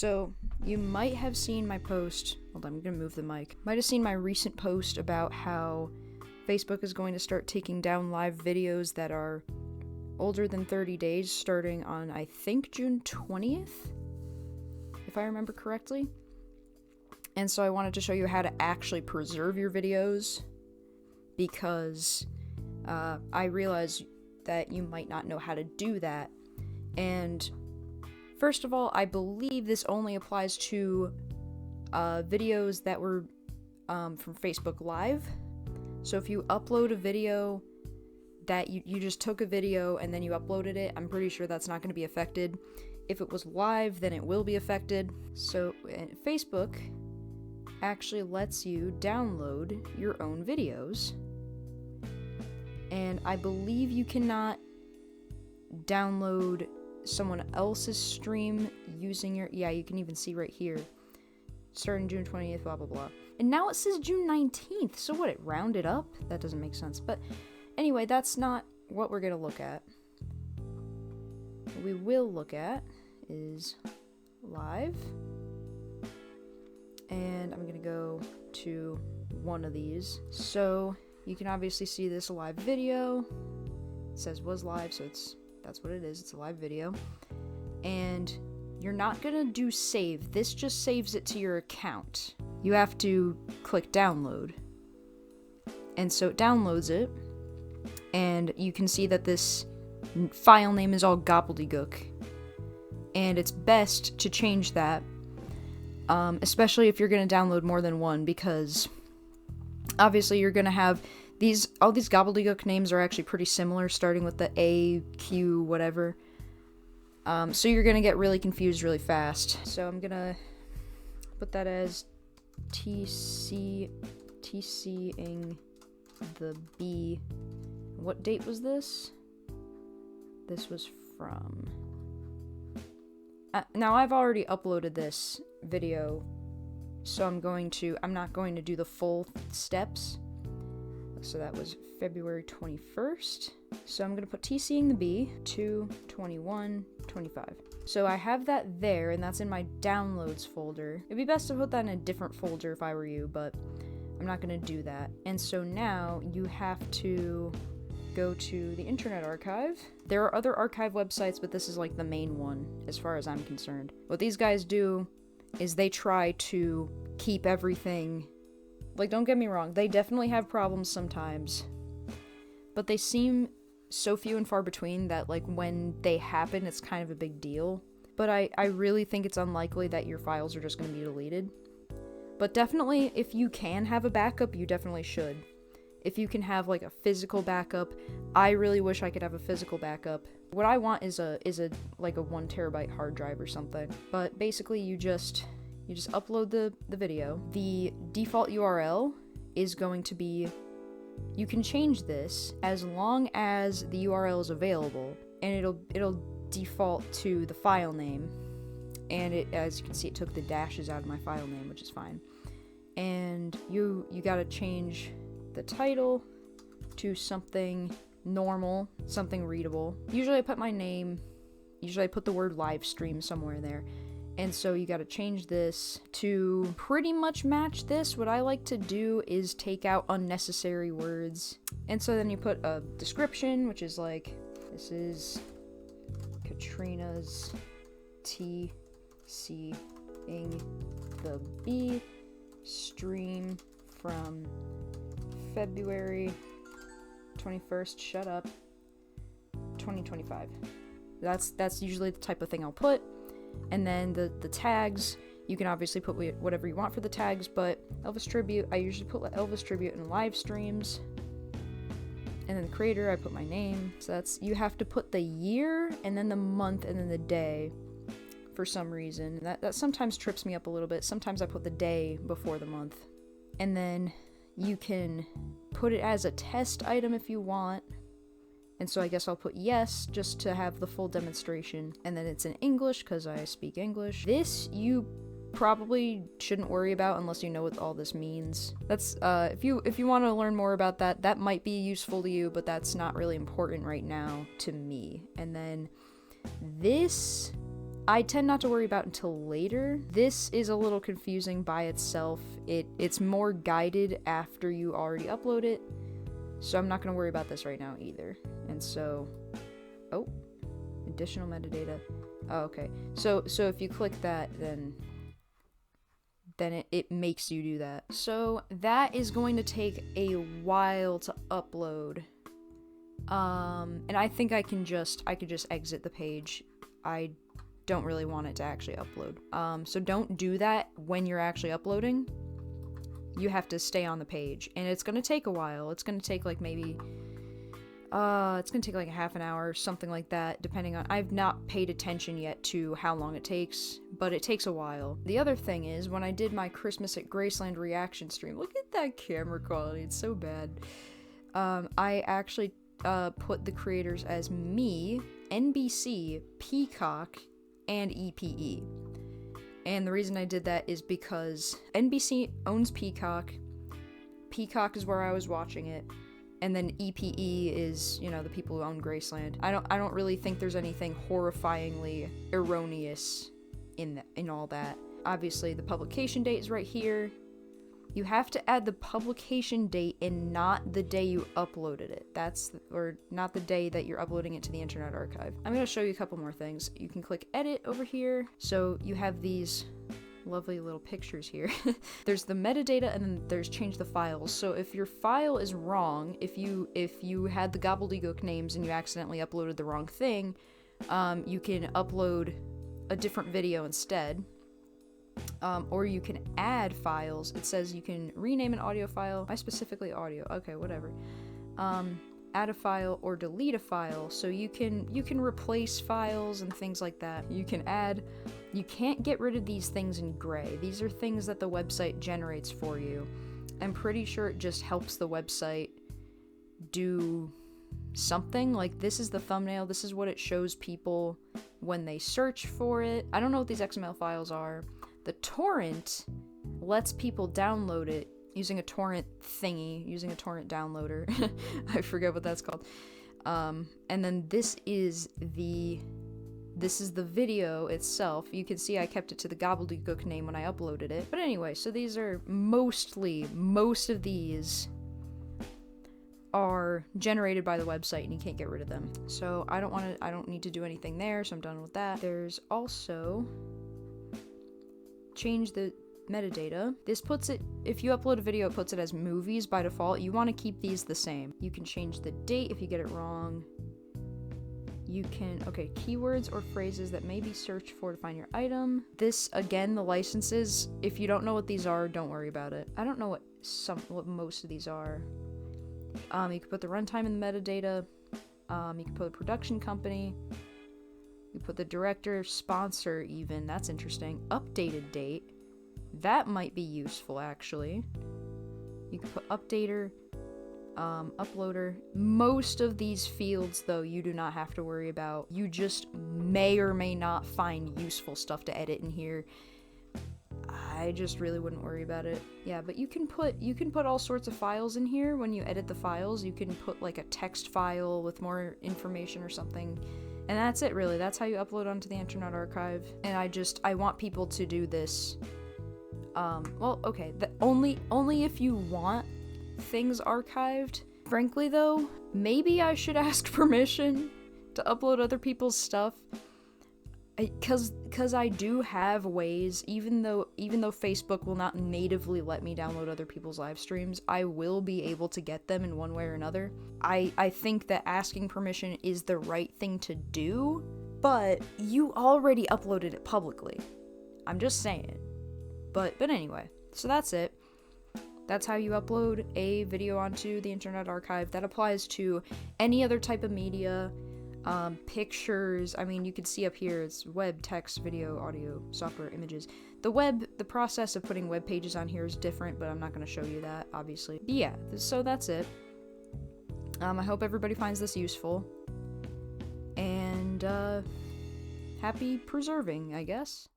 So, you might have seen my post, hold on, I'm gonna move the mic. Might have seen my recent post about how Facebook is going to start taking down live videos that are older than 30 days starting on, I think, June 20th, if I remember correctly. And so I wanted to show you how to actually preserve your videos, because I realize that you might not know how to do that. And first of all, I believe this only applies to videos that were from Facebook Live. So if you upload a video that you just took a video and then you uploaded it, I'm pretty sure that's not going to be affected. If it was live, then it will be affected. So Facebook actually lets you download your own videos. And I believe you cannot download someone else's stream using your... Yeah, you can even see right here. Starting June 20th, blah, blah, blah. And now it says June 19th. So what, it rounded up? That doesn't make sense. But anyway, that's not what we're going to look at. What we will look at is live. And I'm going to go to one of these. So you can obviously see this live video. It says was live, so that's what it is. It's a live video. And you're not going to do save. This just saves it to your account. You have to click download. And so it downloads it. And you can see that this file name is all gobbledygook. And it's best to change that. Especially if you're going to download more than one, because obviously you're going to have all these gobbledygook names are actually pretty similar, starting with the A, Q, whatever. So you're going to get really confused really fast. So I'm going to put that as TCing the B. What date was this? This was from... now I've already uploaded this video, so I'm not going to do the full steps. So that was February 21st. So I'm going to put TCing the B, 2/21/25. So I have that there, and that's in my downloads folder. It'd be best to put that in a different folder if I were you, but I'm not going to do that. And so now you have to go to the Internet Archive. There are other archive websites, but this is like the main one as far as I'm concerned. What these guys do is they try to keep everything... Like, don't get me wrong, they definitely have problems sometimes, but they seem so few and far between that, like, when they happen, it's kind of a big deal. But I really think it's unlikely that your files are just going to be deleted. But definitely, if you can have a backup, you definitely should. If you can have, like, a physical backup, I really wish I could have a physical backup. What I want is like a 1 terabyte hard drive or something. But basically, you just upload the video. The default URL is going to be... You can change this as long as the URL is available, and it'll default to the file name. And it, as you can see, it took the dashes out of my file name, which is fine. And you gotta change the title to something normal, something readable. Usually I put my name, usually I put the word live stream somewhere in there. And so you gotta change this to pretty much match this. What I like to do is take out unnecessary words. And so then you put a description, which is like, this is Katrina's TCing the B stream from February 21st, shut up, 2025. That's usually the type of thing I'll put. And then the tags, you can obviously put whatever you want for the tags, but Elvis Tribute, I usually put Elvis Tribute in live streams. And then the creator, I put my name. So that's, you have to put the year, and then the month, and then the day for some reason. That sometimes trips me up a little bit. Sometimes I put the day before the month. And then you can put it as a test item if you want. And so I guess I'll put yes, just to have the full demonstration. And then it's in English, because I speak English. This, you probably shouldn't worry about unless you know what all this means. That's, if you want to learn more about that, that might be useful to you, but that's not really important right now to me. And then this I tend not to worry about until later. This is a little confusing by itself. It's more guided after you already upload it, so I'm not going to worry about this right now either. And so, oh, additional metadata. Oh, okay. So if you click that, then it makes you do that. So that is going to take a while to upload. And I think I could just exit the page. I don't really want it to actually upload. So don't do that when you're actually uploading. You have to stay on the page, and it's gonna take a while. It's gonna take like maybe it's gonna take like a half an hour or something like that, depending on— I've not paid attention yet to how long it takes, but it takes a while. The other thing is, when I did my Christmas at Graceland reaction stream, look at that camera quality, it's so bad. I actually put the creators as me, NBC, Peacock, and EPE. And the reason I did that is because NBC owns Peacock. Peacock is where I was watching it. And then EPE is, you know, the people who own Graceland. I don't really think there's anything horrifyingly erroneous in all that. Obviously, the publication date is right here. You have to add the publication date and not the day you uploaded it. Or not the day that you're uploading it to the Internet Archive. I'm going to show you a couple more things. You can click edit over here. So you have these lovely little pictures here. There's the metadata, and then there's change the files. So if your file is wrong, if you had the gobbledygook names and you accidentally uploaded the wrong thing, you can upload a different video instead. Or you can add files. It says you can rename an audio file. Why specifically audio? Okay, whatever. Add a file or delete a file. So you can replace files and things like that. You can't get rid of these things in gray. These are things that the website generates for you. I'm pretty sure it just helps the website do something. Like, this is the thumbnail. This is what it shows people when they search for it. I don't know what these XML files are. The torrent lets people download it using a torrent thingy, using a torrent downloader. I forget what that's called. And then this is the video itself. You can see I kept it to the gobbledygook name when I uploaded it. But anyway, so these are most of these are generated by the website, and you can't get rid of them. So I don't need to do anything there, so I'm done with that. There's also change the metadata. This puts it— if you upload a video, it puts it as movies by default. You want to keep these the same. You can change the date if you get it wrong. You can— okay, keywords or phrases that may be searched for to find your item. This, again, the licenses, if you don't know what these are, don't worry about it. I don't know what most of these are. You can put the runtime in the metadata. You can put a production company. You put the director, sponsor even. That's interesting. Updated date. That might be useful, actually. You can put updater, uploader. Most of these fields, though, you do not have to worry about. You just may or may not find useful stuff to edit in here. I just really wouldn't worry about it. Yeah, but you can put all sorts of files in here when you edit the files. You can put like a text file with more information or something. And that's it, really. That's how you upload onto the Internet Archive. And I want people to do this. Well, okay, only if you want things archived. Frankly, though, maybe I should ask permission to upload other people's stuff. Because I do have ways, even though Facebook will not natively let me download other people's live streams, I will be able to get them in one way or another. I think that asking permission is the right thing to do, but you already uploaded it publicly. I'm just saying. But anyway, so that's it. That's how you upload a video onto the Internet Archive. That applies to any other type of media. Pictures, I mean, you can see up here, it's web, text, video, audio, software, images. The process of putting web pages on here is different, but I'm not going to show you that, obviously. But yeah, so that's it. I hope everybody finds this useful. And, happy preserving, I guess.